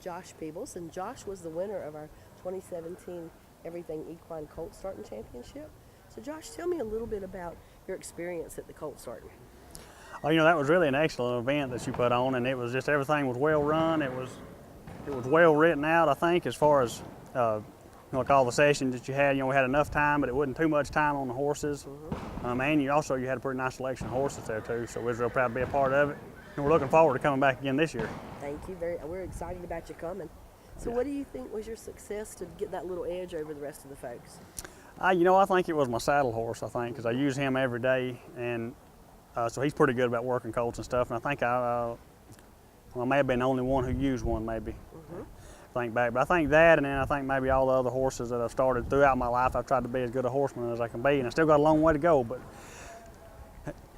Josh Peebles, and Josh was the winner of our 2017 Everything Equine Colt Starting Championship. So Josh, tell me a little bit about your experience at the Colt Starting. Oh, you know, that was really an excellent event that you put on, and it was just everything was well run. It was well written out, I think, as far as like all the sessions that you had. You know, we had enough time, but it wasn't too much time on the horses. And you had a pretty nice selection of horses there too. So we was real proud to be a part of it, and we're looking forward to coming back again this year. Thank you. We're excited about you coming. So what do you think was your success to get that little edge over the rest of the folks? You know, I think it was my saddle horse, I think, because I use him every day, and so he's pretty good about working colts and stuff. And I think I may have been the only one who used one, maybe. Think back, but I think that, and then I think maybe all the other horses that I've started throughout my life, I've tried to be as good a horseman as I can be, and I still got a long way to go, but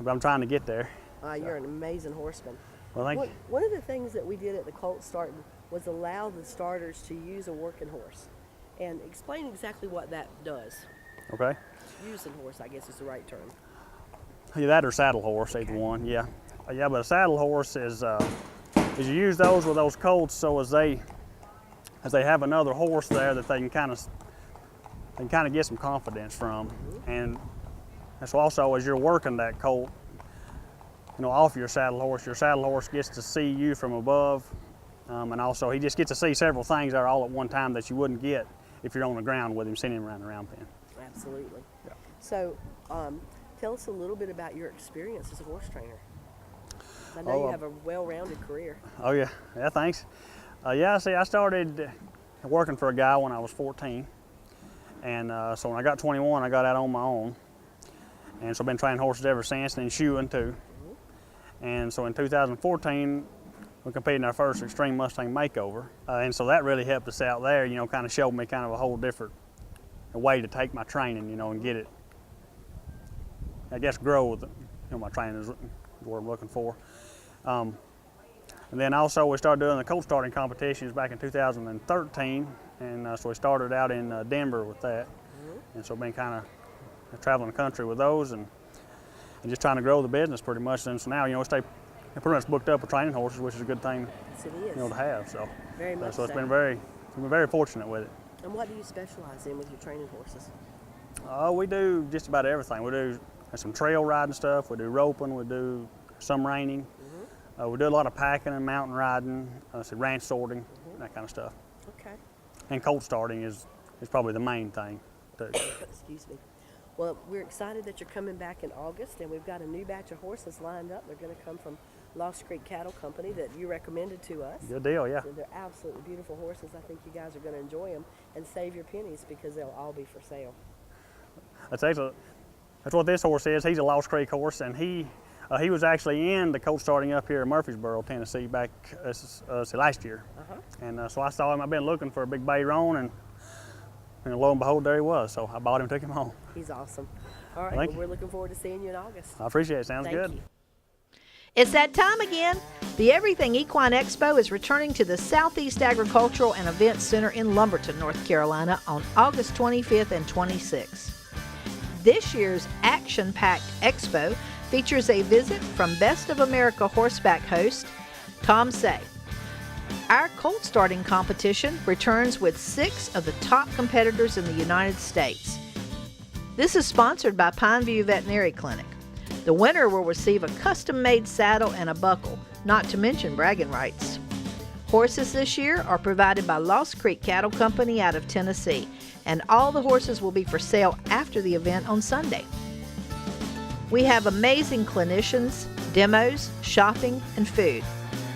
I'm trying to get there. You're an amazing horseman. Well, thank you. One of the things that we did at the Colt Starting was allow the starters to use a working horse, and explain exactly what that does. Okay. Using horse, I guess is the right term. Yeah, that or saddle horse, either one. Yeah, yeah. But a saddle horse is you use those with those colts, so as they have another horse there that they can kind of get some confidence from, and so also as you're working that colt, you know, off your saddle horse gets to see you from above, and also he just gets to see several things there all at one time that you wouldn't get if you're on the ground with him, sitting him around the round pen. Absolutely. Yeah. So, tell us a little bit about your experience as a horse trainer. I know you have a well-rounded career. Oh yeah, thanks. Yeah, see, I started working for a guy when I was 14, and so when I got 21, I got out on my own, and so I've been training horses ever since, and then shoeing too. And so in 2014, we competed in our first Extreme Mustang Makeover, and so that really helped us out there. You know, kind of showed me kind of a whole different way to take my training, you know, and get it, I guess, grow with it. You know, my training is what I'm looking for. And then also we started doing the colt starting competitions back in 2013, and so we started out in Denver with that. And so I've been kind of traveling the country with those and just trying to grow the business pretty much. And so now, you know, we stay pretty much booked up with training horses, which is a good thing, yes, it is. You know, to have. So very much so it's been very fortunate with it. And what do you specialize in with your training horses? We do just about everything. We do some trail riding stuff. We do roping. We do some reining. We do a lot of packing and mountain riding, ranch sorting, that kind of stuff. Okay. And colt starting is probably the main thing, too. Excuse me. Well, we're excited that you're coming back in August, and we've got a new batch of horses lined up. They're going to come from Lost Creek Cattle Company that you recommended to us. Good deal, yeah. So they're absolutely beautiful horses. I think you guys are going to enjoy them and save your pennies because they'll all be for sale. That's what this horse is. He's a Lost Creek horse, and he was actually in the colt starting up here in Murfreesboro, Tennessee, back last year. And so I saw him. I've been looking for a big bay roan, and lo and behold, there he was. So I bought him, took him home. He's awesome. All right, well, we're looking forward to seeing you in August. I appreciate it. Sounds good. Thank you. It's that time again. The Everything Equine Expo is returning to the Southeast Agricultural and Events Center in Lumberton, North Carolina on August 25th and 26th. This year's action-packed expo features a visit from Best of America horseback host Tom Say. Our colt starting competition returns with 6 of the top competitors in the United States. This is sponsored by Pineview Veterinary Clinic. The winner will receive a custom-made saddle and a buckle, not to mention bragging rights. Horses this year are provided by Lost Creek Cattle Company out of Tennessee, and all the horses will be for sale after the event on Sunday. We have amazing clinicians, demos, shopping, and food.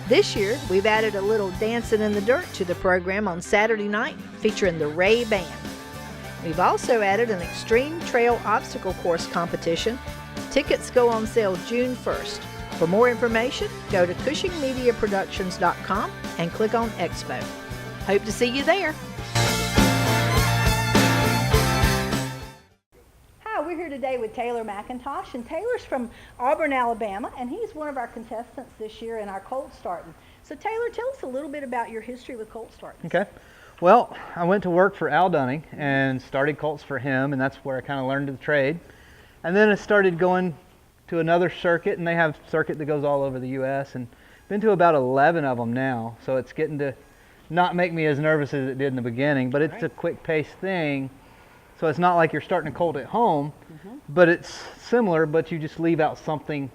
This year, we've added a little dancing in the dirt to the program on Saturday night, featuring the Rae Band. We've also added an extreme trail obstacle course competition. Tickets go on sale June 1st. For more information, go to CushingMediaProductions.com and click on Expo. Hope to see you there. Hi, we're here today with Taylor McIntosh, and Taylor's from Auburn, Alabama, and he's one of our contestants this year in our colt starting. So Taylor, tell us a little bit about your history with colt starting. Okay. Well, I went to work for Al Dunning and started colts for him, and that's where I kind of learned the trade. And then I started going to another circuit, and they have a circuit that goes all over the U.S., and been to about 11 of them now. So it's getting to not make me as nervous as it did in the beginning, but it's a quick pace thing. So it's not like you're starting a colt at home, but it's similar, but you just leave out something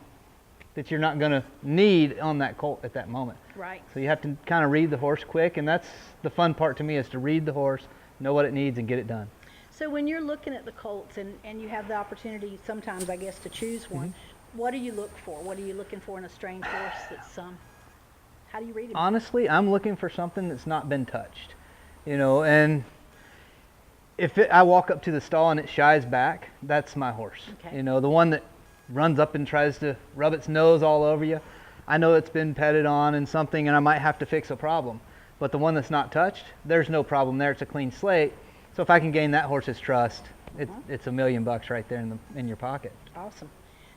that you're not going to need on that colt at that moment. Right. So you have to kind of read the horse quick, and that's the fun part to me, is to read the horse, know what it needs, and get it done. So when you're looking at the colts and you have the opportunity sometimes, I guess, to choose one, what do you look for? What are you looking for in a strange horse that's how do you read it? Honestly, I'm looking for something that's not been touched, you know, and if I walk up to the stall and it shies back, that's my horse. Okay. You know, the one that runs up and tries to rub its nose all over you, I know it's been petted on and something, and I might have to fix a problem. But the one that's not touched, there's no problem there. It's a clean slate. So if I can gain that horse's trust, it's $1 million right there in your pocket. Awesome.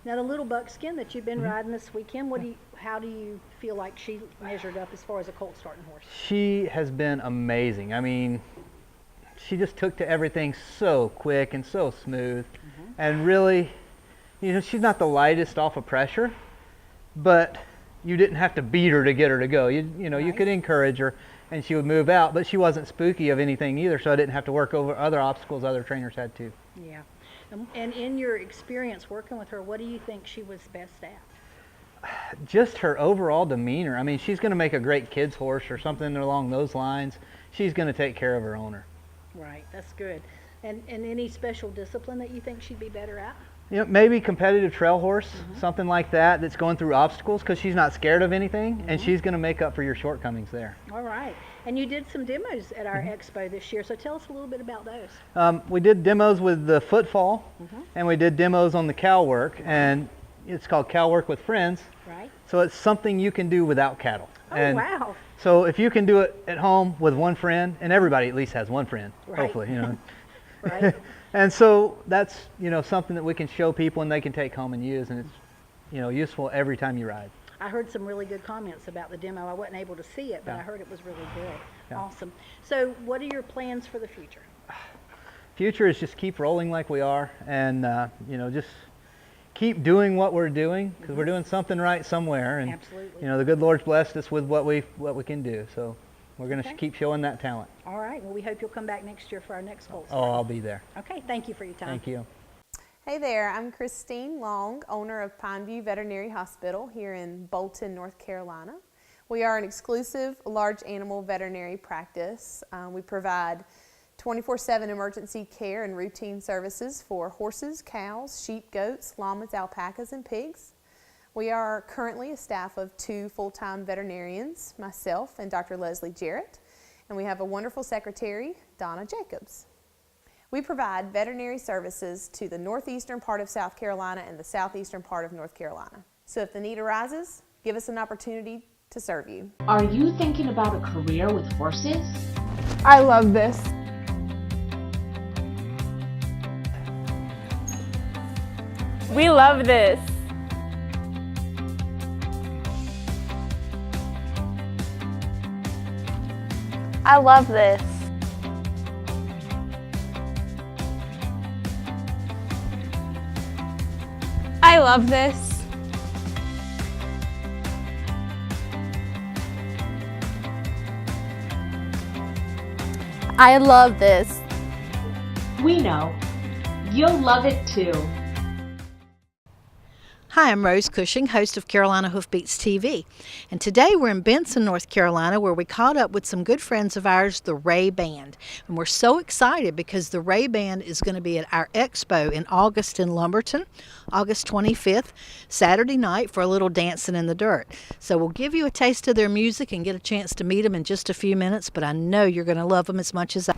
Now the little buckskin that you've been riding this weekend, how do you feel like she measured up as far as a colt starting horse? She has been amazing. I mean, she just took to everything so quick and so smooth, and really, you know, she's not the lightest off of pressure, but you didn't have to beat her to get her to go. You know, you could encourage her and she would move out, but she wasn't spooky of anything either, so I didn't have to work over other obstacles other trainers had to. Yeah. And in your experience working with her, what do you think she was best at? Just her overall demeanor. I mean, she's going to make a great kid's horse or something along those lines. She's going to take care of her owner. Right, that's good. And any special discipline that you think she'd be better at? You know, maybe competitive trail horse, something like that, that's going through obstacles, because she's not scared of anything, and she's going to make up for your shortcomings there. All right. And you did some demos at our expo this year, so tell us a little bit about those. We did demos with the footfall, and we did demos on the cow work, and it's called Cow Work with Friends. Right. So it's something you can do without cattle. Oh, and wow. So if you can do it at home with one friend, and everybody at least has one friend, hopefully, you know. Right. And so that's, you know, something that we can show people and they can take home and use, and it's, you know, useful every time you ride. I heard some really good comments about the demo. I wasn't able to see it, but I heard it was really good. Yeah. Awesome. So what are your plans for the future? Future is just keep rolling like we are, and you know, just keep doing what we're doing, because we're doing something right somewhere, and Absolutely. you know, the good Lord's blessed us with what we can do, so we're going to keep showing that talent. All right. Well, we hope you'll come back next year for our next goal. Oh, I'll be there. Okay. Thank you for your time. Thank you. Hey there, I'm Christine Long, owner of Pineview Veterinary Hospital here in Bolton, North Carolina. We are an exclusive large animal veterinary practice. We provide 24/7 emergency care and routine services for horses, cows, sheep, goats, llamas, alpacas, and pigs. We are currently a staff of 2 full-time veterinarians, myself and Dr. Leslie Jarrett, and we have a wonderful secretary, Donna Jacobs. We provide veterinary services to the northeastern part of South Carolina and the southeastern part of North Carolina. So if the need arises, give us an opportunity to serve you. Are you thinking about a career with horses? I love this. We love this. I love this. I love this. I love this. We know. You'll love it too. Hi, I'm Rose Cushing, host of Carolina Hoofbeats TV, and today we're in Benson, North Carolina, where we caught up with some good friends of ours, the Rae Band. And we're so excited because the Rae Band is going to be at our expo in August in Lumberton, August 25th, Saturday night, for a little dancing in the dirt. So we'll give you a taste of their music and get a chance to meet them in just a few minutes, but I know you're going to love them as much as I.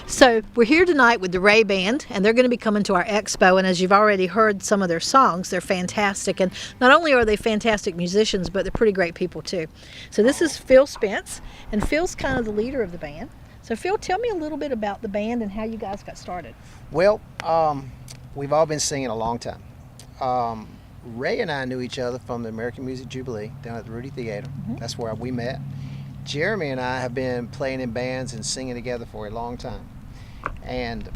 So we're here tonight with the Rae Band, and they're going to be coming to our expo, and as you've already heard some of their songs, they're fantastic, and not only are they fantastic musicians, but they're pretty great people too. So this is Phil Spence, and Phil's kind of the leader of the band. So Phil, tell me a little bit about the band and how you guys got started. Well, we've all been singing a long time. Rae and I knew each other from the American Music Jubilee down at the Rudy Theater. That's where we met. Jeremy and I have been playing in bands and singing together for a long time. And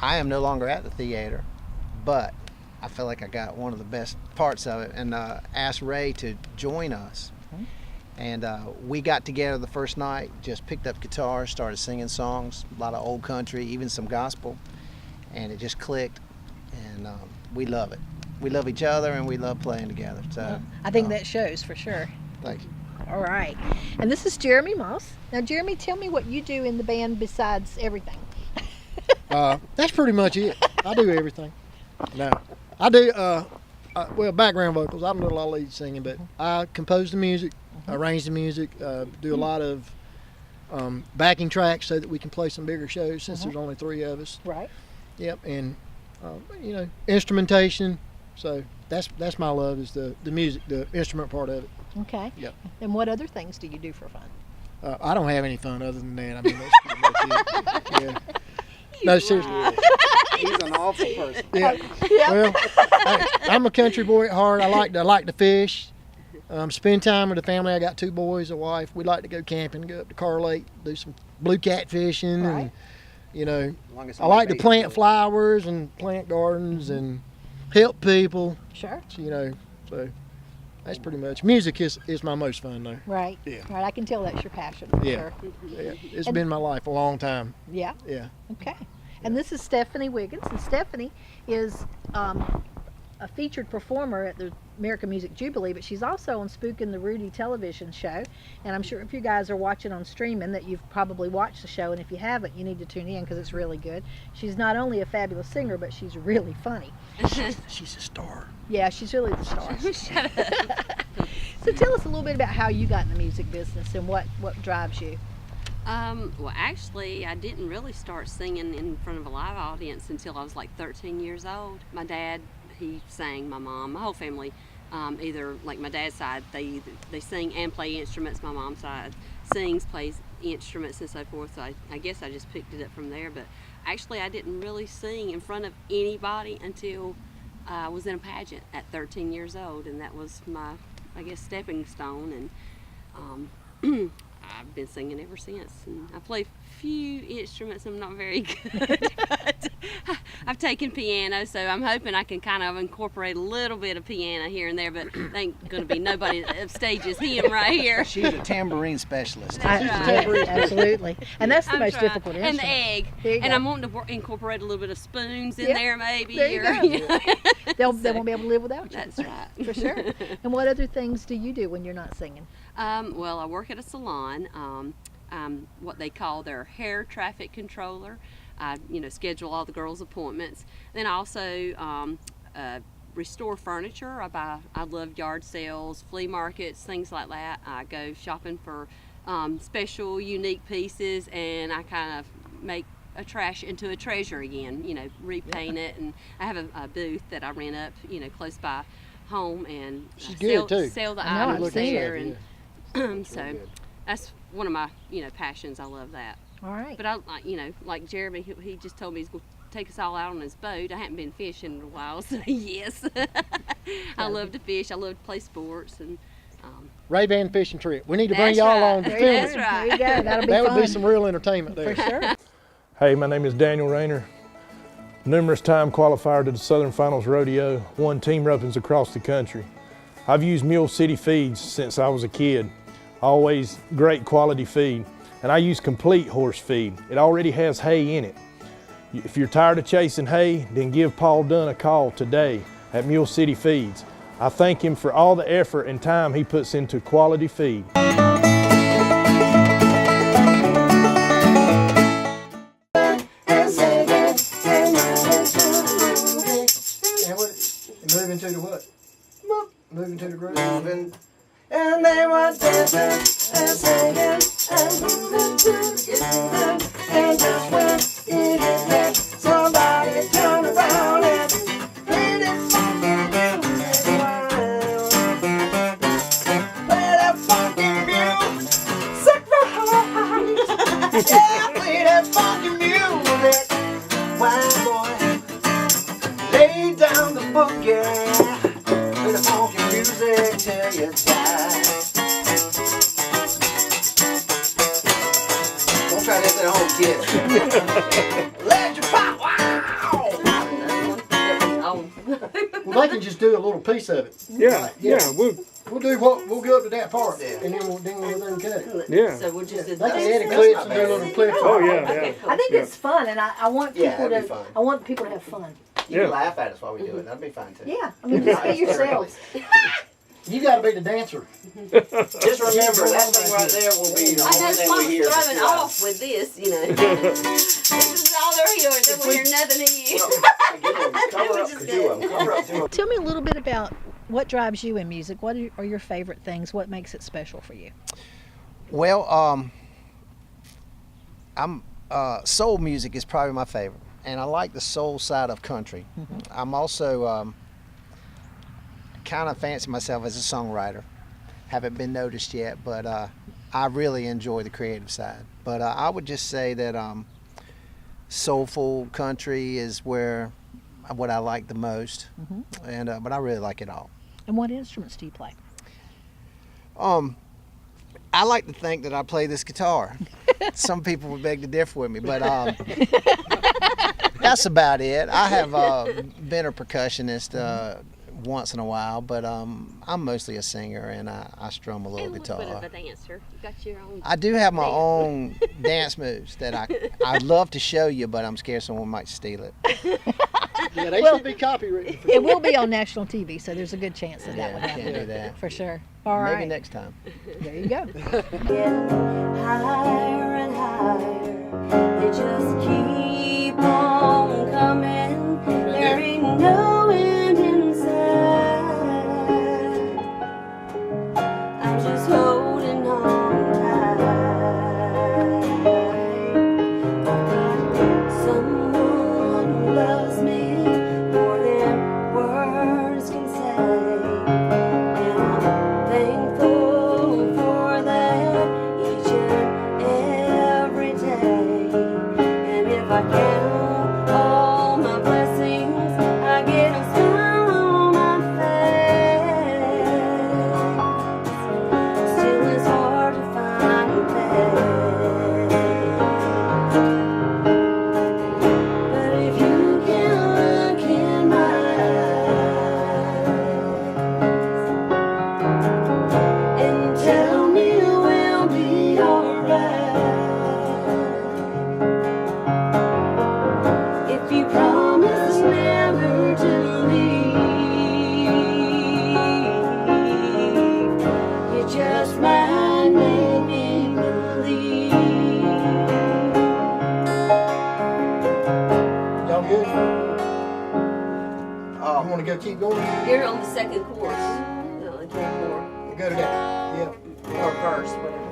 I am no longer at the theater, but I feel like I got one of the best parts of it, and asked Rae to join us. And we got together the first night, just picked up guitars, started singing songs, a lot of old country, even some gospel, and it just clicked. And we love it. We love each other, and we love playing together. So Well, I think that shows for sure. thank you. All right. And this is Jeremy Moss. Now, Jeremy, tell me what you do in the band besides everything. That's pretty much it. I do everything. No, I do. Well, background vocals. I don't do a lot of lead singing, but I compose the music, arrange the music, do a lot of backing tracks so that we can play some bigger shows since there's only 3 of us. Right. Yep, and you know, instrumentation. So that's my love, is the music, the instrument part of it. Okay. Yep. And what other things do you do for fun? I don't have any fun other than that. I mean, that's pretty much it. Yeah. No, seriously. He's an awful person. Yeah. Well, I'm a country boy at heart. I like to fish, spend time with the family. I got 2 boys, a wife. We like to go camping, go up to Car Lake, do some blue cat fishing, Right. and you know, Longest I like to baby plant goes. flowers and plant gardens and help people. Sure. You know, so that's pretty much. Music is my most fun though. Right. Yeah. Right. I can tell that's your passion for Yeah. sure. Yeah. It's And- been my life a long time. Yeah. Yeah. Okay. And this is Stephanie Wiggins, and Stephanie is a featured performer at the American Music Jubilee, but she's also on Spookin' the Rudy television show. And I'm sure if you guys are watching on streaming that you've probably watched the show, and if you haven't, you need to tune in because it's really good. She's not only a fabulous singer, but she's really funny. She's a star. Yeah, she's really the star. Shut up. So tell us a little bit about how you got in the music business and what drives you. Well, actually, I didn't really start singing in front of a live audience until I was like 13 years old. My dad, he sang. My mom, my whole family, either like my dad's side, they sing and play instruments. My mom's side sings, plays instruments, and so forth. So I guess I just picked it up from there. But actually, I didn't really sing in front of anybody until I was in a pageant at 13 years old, and that was my, I guess, stepping stone. And I've been singing ever since. And I play few instruments. I'm not very good, but I've taken piano, so I'm hoping I can kind of incorporate a little bit of piano here and there, but there ain't going to be nobody of stage as him right here. She's a tambourine specialist. Absolutely. And that's the I'm most trying. difficult And instrument. the egg. There you And go. I'm wanting to incorporate a little bit of spoons in Yeah, there maybe. there you or, go. you know. They won't be able to live without you. That's right. For sure. And what other things do you do when you're not singing? Well, I work at a salon. I'm what they call their hair traffic controller. I, schedule all the girls' appointments. Then I also restore furniture. I love yard sales, flea markets, things like that. I go shopping for special, unique pieces, and I kind of make a trash into a treasure again. Repaint it, and I have a booth that I rent up, close by home, and She's good, too. sell the I know, items I've seen there. it. And so that's one of my passions. I love that. All right. But I like Jeremy, he just told me he's going to take us all out on his boat. I haven't been fishing in a while, so yes. I love to fish. I love to play sports, and Rae Band fishing trip. We need to bring That's y'all right. on to There film you it. go. There you go. That'll be That fun. would be some real entertainment there. For sure. Hey, my name is Daniel Rayner. Numerous time qualifier to the Southern Finals Rodeo, won team ropings across the country. I've used Mule City feeds since I was a kid. Always great quality feed. And I use complete horse feed. It already has hay in it. If you're tired of chasing hay, then give Paul Dunn a call today at Mule City Feeds. I thank him for all the effort and time he puts into quality feed. Moving to the what? Moving to the groove. And they were dancing and singing and moving to the rhythm. And just when it hit that, somebody turned around and played that funky music. Play that funky music. Yeah, play that funky music. Why, boy, lay down the boogie. Play the funky music till you die. Don't try this at home, kids. Let your pop, wow! Well, they can just do a little piece of it. Yeah, we'll We'll go up to that part, and then we'll cut. Yeah. So we'll just do They can that. edit clips and do little clips. Oh yeah. I think it's fun, and I want Yeah, people that'd be to. fun. I want people to have fun. You can laugh at us while we do it. That'd be fun too. Yeah, I mean, just be yourselves. You got to be the dancer. Just remember that thing right there will be the only That's thing what we was hear. throwing off with this, you know. This is all they're hearing. They will hear nothing in you. Cover up to them. Cover up to them. Tell me a little bit about what drives you in music. What are your favorite things? What makes it special for you? Well, soul music is probably my favorite, and I like the soul side of country. I'm also kind of fancy myself as a songwriter. Haven't been noticed yet, but I really enjoy the creative side. But I would just say that soulful country is what I like the most, and but I really like it all. And what instruments do you play? I like to think that I play this guitar. Some people would beg to differ with me, but that's about it. I have been a percussionist once in a while, but I'm mostly a singer, and I strum a little guitar. A little bit of a dancer. You got your own. I do have my own dance moves that I'd love to show you, but I'm scared someone might steal it. Yeah, they should be copywritten. It will be on national TV, so there's a good chance that that would happen. Can't do that. For sure. All right. Maybe next time. There you go. Higher and higher, they just keep on coming. There ain't no end in sight. I'm just holding on tight. I've got someone who loves me more than words can say, and I'm thankful for that each and every day. And if I count all my blessings, I get a smile on my face. Still it's hard to find a place. But if you can look in my eyes and tell me we'll be alright, if you promise never to leave, you just might make me believe. Y'all good? You want to go keep going? You're on the second course. No, the third more. We'll go to that. Yep. Or verse, whatever.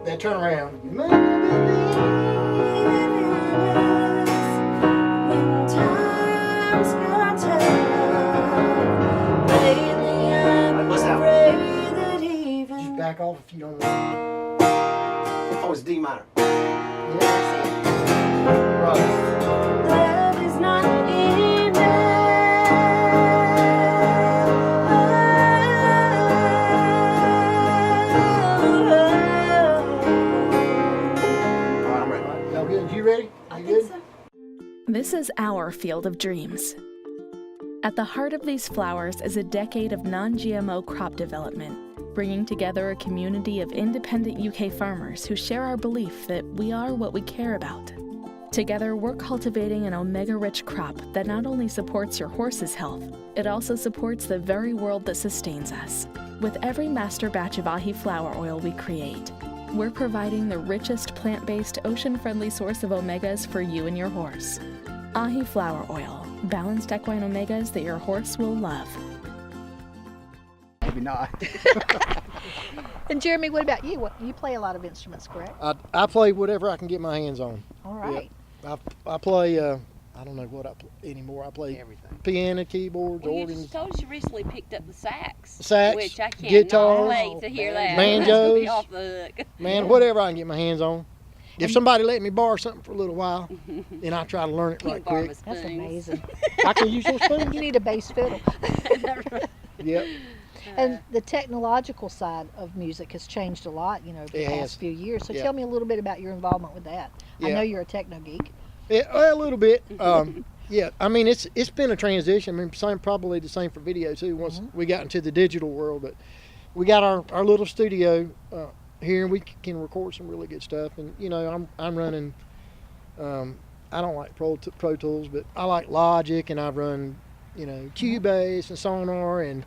Then turn around. When times got tough, lately I'm afraid that even Just back off if you don't want. Oh, it's D minor. love is not Y'all good? You ready? You good? This is our field of dreams. At the heart of these flowers is a decade of non-GMO crop development, bringing together a community of independent UK farmers who share our belief that we are what we care about. Together, we're cultivating an omega-rich crop that not only supports your horse's health, it also supports the very world that sustains us. With every master batch of ahi flower oil we create, we're providing the richest plant-based, ocean-friendly source of omegas for you and your horse. Ahi flower oil, balanced equine omegas that your horse will love. Maybe not. And Jeremy, what about you? You play a lot of instruments, correct? I play whatever I can get my hands on. All right. Yep. I play, I don't know what I play anymore. I play everything. Piano, keyboards, Well, you organs. just told us you recently picked up the sax. Sax, Which I can't guitars, wait to hear that. banjos. That's gonna be off the hook. Man, whatever I can get my hands on. If somebody let me borrow something for a little while, then I try to learn it right quick. That's amazing. I can use those spoons. You need a bass fiddle. Yep. And the technological side of music has changed a lot, over the It past has. few years. So Yeah. tell me a little bit about your involvement with that. I Yeah. know you're a techno geek. Yeah, a little bit. Yeah, I mean it's been a transition. I mean, probably the same for video too. Once we got into the digital world, but we got our little studio here, and we can record some really good stuff. And you know, I'm running. I don't like Pro Tools, but I like Logic, and I've run, you know, Cubase and Sonar, and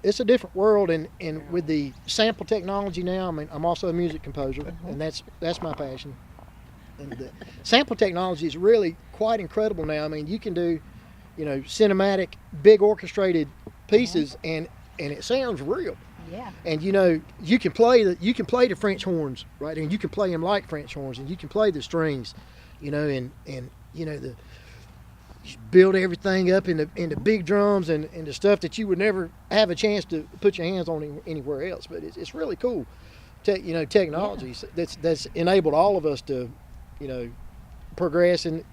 it's a different world. And with the sample technology now, I mean, I'm also a music composer, and that's my passion. And the sample technology is really quite incredible now. I mean, you can do, you know, cinematic, big orchestrated pieces, and it sounds real. Yeah. And you know, you can play the French horns, right? And you can play them like French horns, and you can play the strings, you know, and you know, you build everything up into big drums and the stuff that you would never have a chance to put your hands on anywhere else. But it's really cool, you know, technology that's enabled all of us to, you know, progress to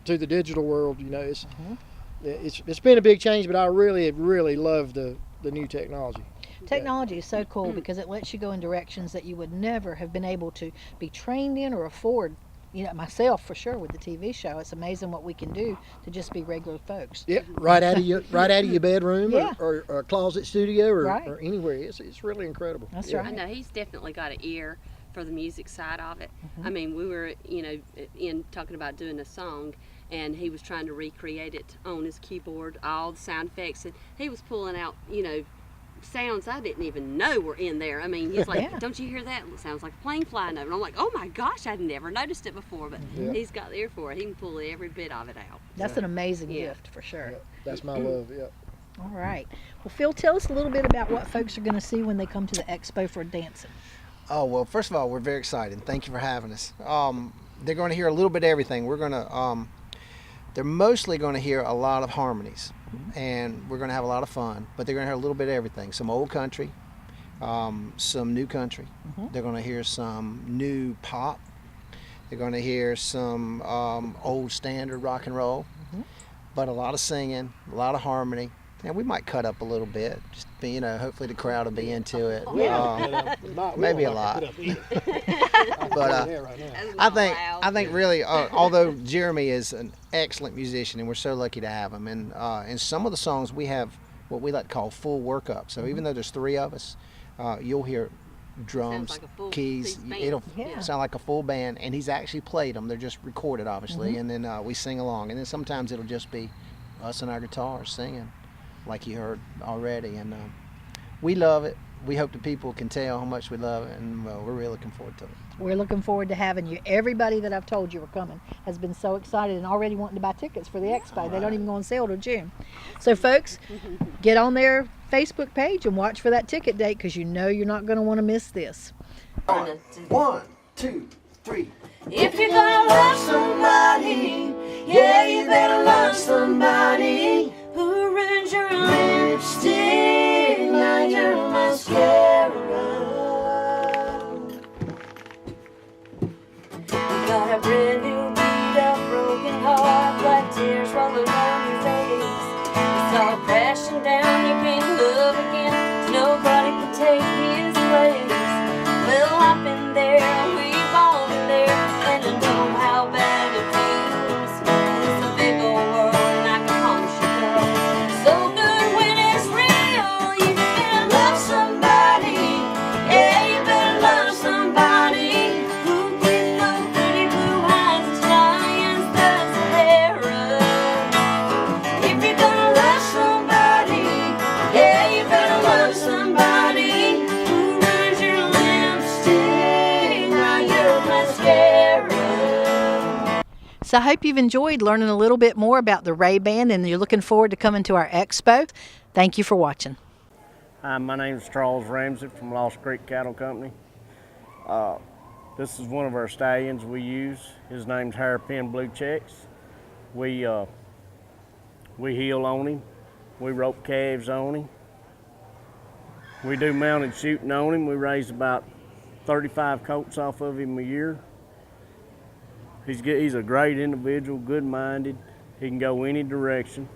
the digital world. You know, it's been a big change, but I really love the new technology. Technology is so cool because it lets you go in directions that you would never have been able to be trained in or afford. You know, myself for sure with the TV show, it's amazing what we can do to just be regular folks. Yeah, right out of your bedroom, Yeah. or a closet studio, or, Right. or anywhere. It's really incredible. That's Yeah. right. I know he's definitely got an ear for the music side of it. I mean, we were, you know, in talking about doing a song, and he was trying to recreate it on his keyboard, all the sound effects, and he was pulling out, you know, sounds I didn't even know were in there. I mean, he's like, don't you hear that? It sounds like a plane flying over. And I'm like, oh my gosh, I'd never noticed it before, but he's got the ear for it. He can pull every bit of it out. That's an amazing gift for sure. Yeah, that's my love. Yeah. All right. Well, Phil, tell us a little bit about what folks are going to see when they come to the expo for dancing. Oh, well, first of all, we're very excited. Thank you for having us. They're going to hear a little bit of everything. We're going to, they're mostly going to hear a lot of harmonies, and we're going to have a lot of fun, but they're going to hear a little bit of everything. Some old country, some new country. They're going to hear some new pop. They're going to hear some old standard rock and roll, but a lot of singing, a lot of harmony. And we might cut up a little bit, just be, you know, hopefully the crowd will be into it. Maybe a lot. But I think really, although Jeremy is an excellent musician, and we're so lucky to have him, and in some of the songs we have what we like to call full workup. So even though there's three of us, you'll hear drums, like a full keys. band. It'll sound like a full band, and he's actually played them. They're just recorded, obviously, and then we sing along. And then sometimes it'll just be us and our guitars singing, like you heard already. And we love it. We hope the people can tell how much we love it, and we're really looking forward to it. We're looking forward to having you. Everybody that I've told you were coming has been so excited and already wanting to buy tickets for the expo. They don't even go on sale till June. So folks, get on their Facebook page and watch for that ticket date, because you know you're not going to want to miss this. 1, 2, 3. If you're gonna love somebody, yeah, you better love somebody who ruins your lipstick, not your mascara. You got a brand new beat up, broken heart, black tears rolling down your face. It's all crashing down, you can't love again, nobody can take his place. Well, I've been there, we've all been there, and I know how bad it feels. It's a big old world, and I can promise you, girl, so good when it's real. You better love somebody, yeah, you better love somebody who can know pretty blue eyes and giants does Sahara. If you're gonna love somebody, yeah, you better love somebody who ruins your lipstick, not your mascara. So I hope you've enjoyed learning a little bit more about the Rae Band, and you're looking forward to coming to our expo. Thank you for watching. Hi, my name is Charles Ramsey from Lost Creek Cattle Company. This is one of our stallions we use. His name's Hairpin Blue Checks. We heel on him. We rope calves on him. We do mounted shooting on him. We raise about 35 colts off of him a year. He's a great individual, good-minded. He can go any direction.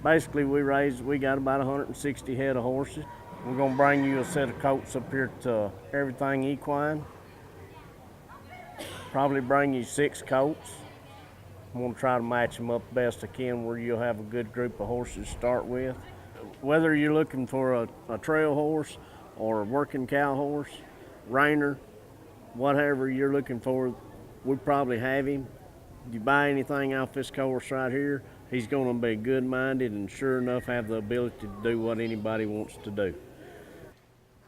Basically, we got about 160 head of horses. We're gonna bring you a set of colts up here to Everything Equine. Probably bring you 6 colts. I'm gonna try to match them up best I can where you'll have a good group of horses to start with. whether you're looking for a trail horse or a working cow horse, reiner, whatever you're looking for, we probably have him. If you buy anything off this course right here, he's going to be good-minded and sure enough have the ability to do what anybody wants to do.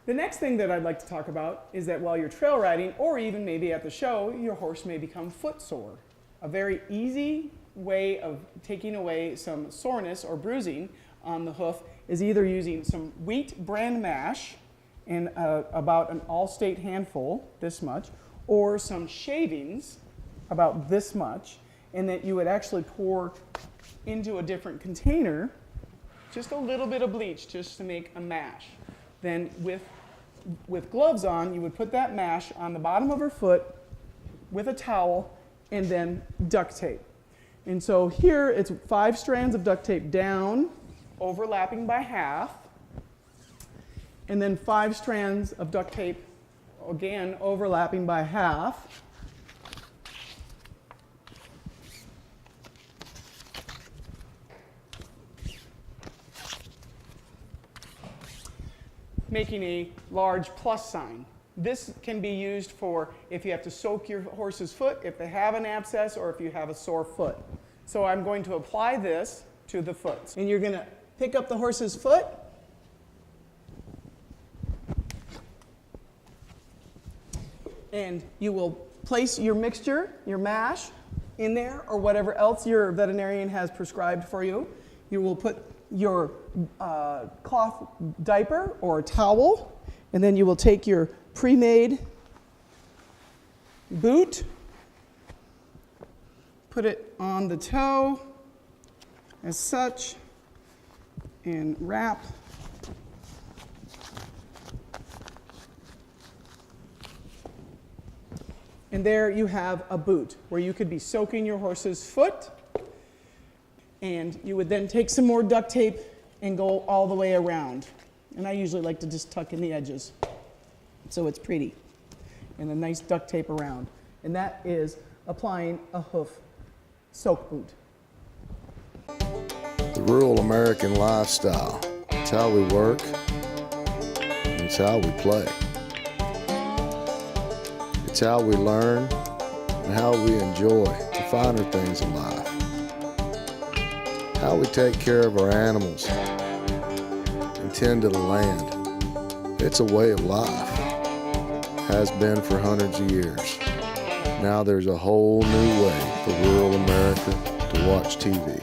The next thing that I'd like to talk about is that while you're trail riding, or even maybe at the show, your horse may become footsore. A very easy way of taking away some soreness or bruising on the hoof is either using some wheat bran mash in about an all-state handful, this much, or some shavings, about this much, and that you would actually pour into a different container, just a little bit of bleach just to make a mash. Then with gloves on, you would put that mash on the bottom of her foot with a towel and then duct tape. And so here it's 5 strands of duct tape down, overlapping by half, and then 5 strands of duct tape, again, overlapping by half. Making a large plus sign. This can be used for if you have to soak your horse's foot, if they have an abscess, or if you have a sore foot. So I'm going to apply this to the foot. And you're going to pick up the horse's foot, and you will place your mixture, your mash, in there, or whatever else your veterinarian has prescribed for you. You will put your cloth diaper or towel, and then you will take your pre-made boot, put it on the toe as such, and wrap. And there you have a boot where you could be soaking your horse's foot, and you would then take some more duct tape and go all the way around. And I usually like to just tuck in the edges so it's pretty. And a nice duct tape around. And that is applying a hoof soak boot. The rural American lifestyle. It's how we work, and it's how we play. It's how we learn and how we enjoy the finer things in life. How we take care of our animals and tend to the land. It's a way of life. Has been for hundreds of years. Now there's a whole new way for rural America to watch TV.